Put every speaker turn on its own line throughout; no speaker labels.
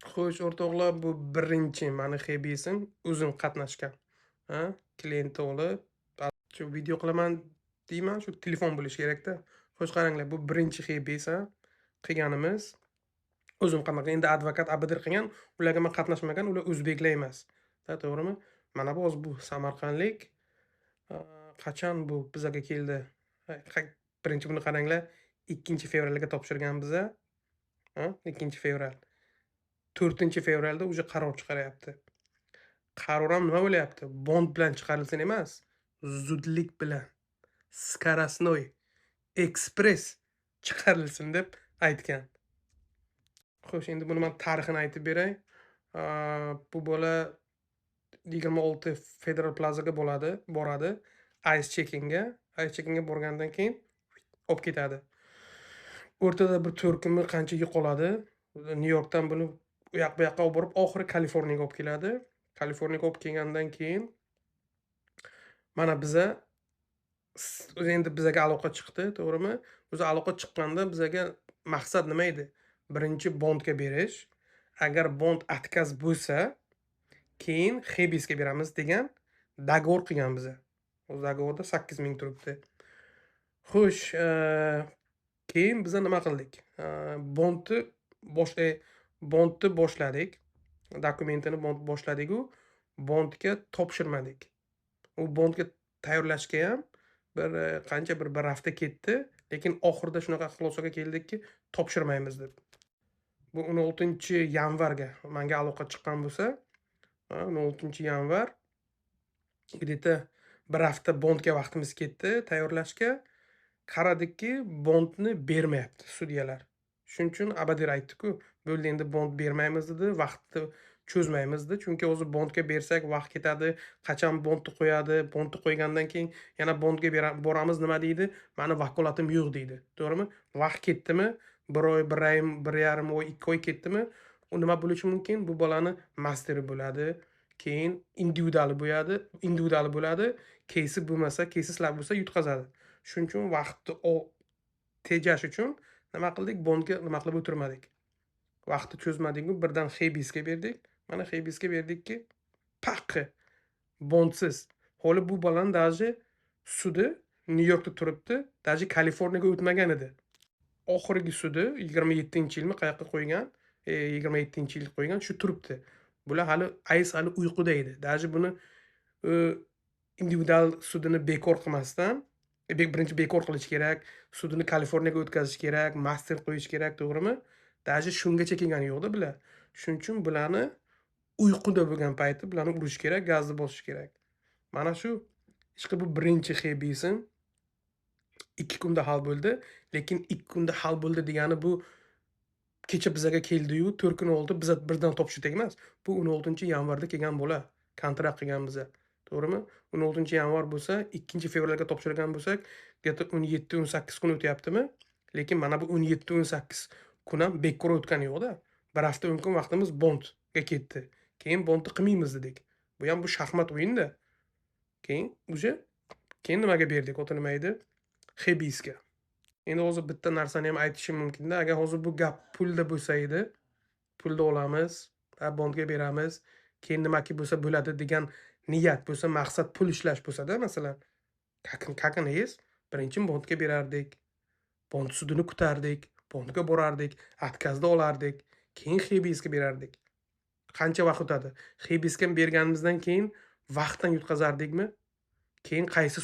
Xo'sh, o'rtoqlar, bu birinchi mani xebisim o'zim qatnashgan. Ha, klient olib, shu video qilaman deyman, shu telefon bo'lishi kerak-da. Xo'sh, qaranglar, bu birinchi xebis, ha, qilganimiz. O'zim qanaqa endi advokat abidur qilgan, ularga men qatnashmagan, ular o'zbeklar emas. Da, to'g'rimi? Mana bu hozir bu samarqandlik a, qachon bu bizaga keldi? Birinchi buni qaranglar, 2 fevralga topshirgan biza, ha, 2 fevral. 4 fevralda уже qaror chiqaryapti. Qaror ham nima bo'lyapti? Bond bilan chiqarilsin emas, zudlik bilan, скоростной, ekspress chiqarilsin deb aytgan. Xo'sh, endi buni men tarixini aytib beray. Bu bola 26 Federal Plazaga boradi. Ice checkingga. Ice checkingga borgandan keyin olib ketadi. O'rtada bir 4 kunmi qanchaga qoladi. Nyu-Yorkdan buni u yoq bu yoqqa olib borib, oxiri Kaliforniyaga olib keladi. Kaliforniyaga olib kelgandan keyin mana biza o'zi endi bizaga aloqa chiqdi, to'g'rimi? O'zi aloqa chiqqanda bizaga maqsad nima edi? Birinchi bondga berish. Agar bond отказ bo'lsa, keyin hibsga beramiz degan dogovor qilgan biza. O'zi dogovorda 8,000 turibdi. Xo'sh, keyin biza nima qildik? Bondni boshladik. Dokumentini boshladik-u, bondga topshirmadik. U bondga tayyorlashga ham bir hafta ketdi, lekin oxirida shunaqa xulosaga keldikki, topshirmaymiz deb. Bu 16 yanvarga menga aloqa chiqqan bo'lsa, 16 yanvar где-то bir hafta bondga vaqtimiz ketdi tayyorlashga. Qaradikki, bondni bermayapti sudyalar. Shuning uchun abadir aytdi-ku, bo'ldi endi bond bermaymiz dedi, vaqtni cho'zmaymiz dedi. Chunki o'zi bondga bersak vaqt ketadi, qachon bondni qo'yadi, bondni qo'ygandan keyin yana bondga boramiz nima deydi? Mani vakolatim yo'q deydi. To'g'rimi? Vaqt ketdimi? 1 oy, 1 oy, 1,5 oy, 2 oy ketdimi? U nima bo'lishi mumkin? Bu bolani masteri bo'ladi, keyin individuali bo'ladi, кейsi bo'lmasa, кейslar bo'lsa yutqazadi. Shuning uchun vaqtni tejash uchun nima qildik? Bondga nima qilib o'tirmadik. Vaqtni cho'zmadik-ku, birdan hibsga berdik. Mana hibsga berdikki, paqi bondsiz. Holi bu bolani даже sudi Nyu-Yorkda turibdi, даже Kaliforniyaga o'tmagan edi. Oxirgi sudi 27-yilmi qayoqqa qo'ygan? 27-yil qo'ygan, shu turibdi. Bular hali uyquda edi. Даже buni individual sudini bekor qilmasdan, birinchi bekor qilish kerak, sudini Kaliforniyaga o'tkazish kerak, master qo'yish kerak, to'g'rimi? Даже shungacha kelgani yo'qda bular. Shuning uchun bularni uyquda bo'lgan payti bularni urish kerak, gazni bosish kerak. Mana shu ishqi bu birinchi hibisim 2 kunda hal bo'ldi, lekin 2 kunda hal bo'ldi degani bu kecha bizaga keldi-yu, 4 kun oldi biza birdan topshirdik emas. Bu 16 yanvarda kelgan bola, kontrakt qilgan biza. To'g'rimi? 16 yanvar bo'lsa, 2 fevralga topshirgan bo'lsak, где-то 17-18 kun o'tyaptimi? Lekin mana bu 17-18 kun ham bekor o'tgani yo'q-da. Bir hafta 10 kun vaqtimiz bondga ketdi. Keyin bondni qilmaymiz dedik. Bu ham bu shaxmat o'yin-da. Keyin nimaga berdik? Oti nima edi? Hibsga. Endi hozir bitta narsani ham aytishim mumkin-da. Agar hozir bu gap pulda bo'lsa edi, pulni olamiz, bondga beramiz, keyin nimaki bo'lsa bo'ladi degan niyat bo'lsa, maqsad pul ishlash bo'lsa-da, masalan, как оно есть, birinchi bondga berardik, bond sudini kutardik, bondga borardik, отказni olardik, keyin hibsga berardik. Qancha vaqt o'tadi? Hibsga berganimizdan keyin vaqtdan yutqazardikmi? Keyin qaysi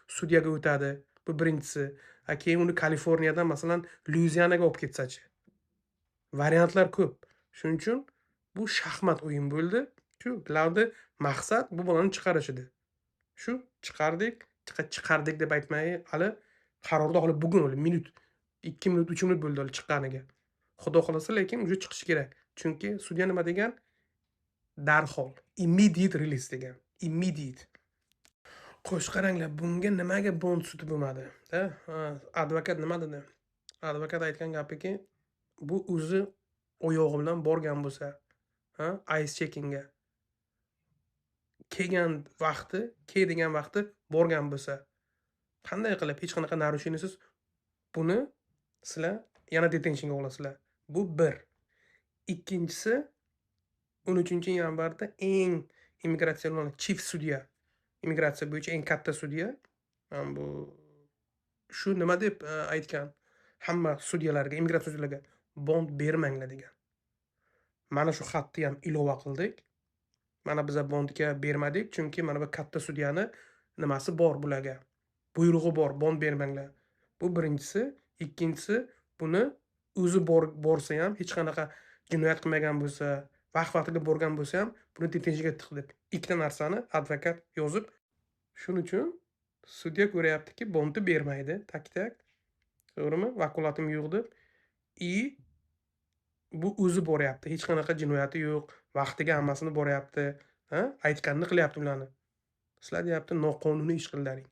sudyaga o'tadi? Bu birinchisi. Keyin uni Kaliforniyadan masalan Luizianaga olib ketsa-chi? Variantlar ko'p. Shuning uchun bu shaxmat o'yin bo'ldi. Shu bularni maqsad bu bolani chiqarish edi. Shu chiqardik deb aytmay, hali qarorda hali bugun 2 minut, 3 minut bo'ldi hali chiqqaniga. Xudo xolasa lekin uje chiqishi kerak. Chunki sudya nima degan? Darhol, immediate release degan. Immediate. Xo'sh, qaranglar, bunga nimaga bond sudi bo'lmadi? Advokat nima dedi? Advokat aytgan gapiki, bu o'zi oyog'i bilan borgan bo'lsa, ice checkingga kelgan vaqti borgan bo'lsa, qanday qilib hech qanaqa narusheniysiz buni sizlar yana detentionga olasizlar? Bu bir. Ikkinchisi 13-yanvarda eng imigratsion chief sudya, immigratsiya bo'yicha eng katta sudya, bu shu nima deb, aytgan hamma sudyalarga, immigratsiya sudyalarga bond bermanglar degan. Mana shu xatni ham ilova qildik. Mana biza bondga bermadik, chunki mana bu katta sudyani nimasi bor bularga, buyrug'i bor, bond bermanglar. Bu birinchisi. Ikkinchisi, buni o'zi borsa ham, hech qanaqa jinoyat qilmagan bo'lsa, vaqt-vaqtiga borgan bo'lsa ham, buni detensiyaga tiq deb. Ikkita narsani advokat yozib, shuning uchun sudya ko'ryaptiki, bondni bermaydi, tak-tak. To'g'rimi? Vakolatim yo'q deb. Bu o'zi boryapti. Hech qanaqa jinoyati yo'q. Vaqtiga hammasini boryapti. Aytganini qilyapti ularni. Sizlar deyapti, noqonuniy ish qildilaring.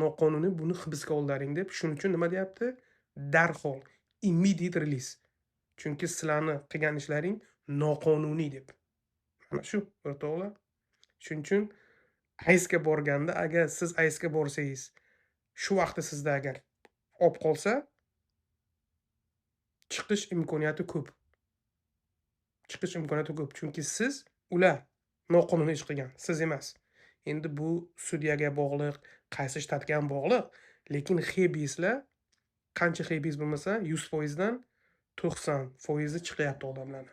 Noqonuniy buni hibsga oldilaring deb. Shuning uchun nima deyapti? Darhol immediate release. Chunki sizlarni qilgan ishlaring noqonuniy deb. Mana shu, o'rtoqlar. Shuning uchun AISga borganda, agar siz AISga borsangiz, shu vaqtda sizda agar olib qolsa, chiqish imkoniyati ko'p. Chiqish imkoniyati ko'p. Chunki siz ular noqonuniy ish qilgan, siz emas. Endi bu sudyaga bog'liq, qaysi shtatga ham bog'liq, lekin xebislar qancha xebis bo'lmasa 100% dan 90% chiqyapti odamlarni.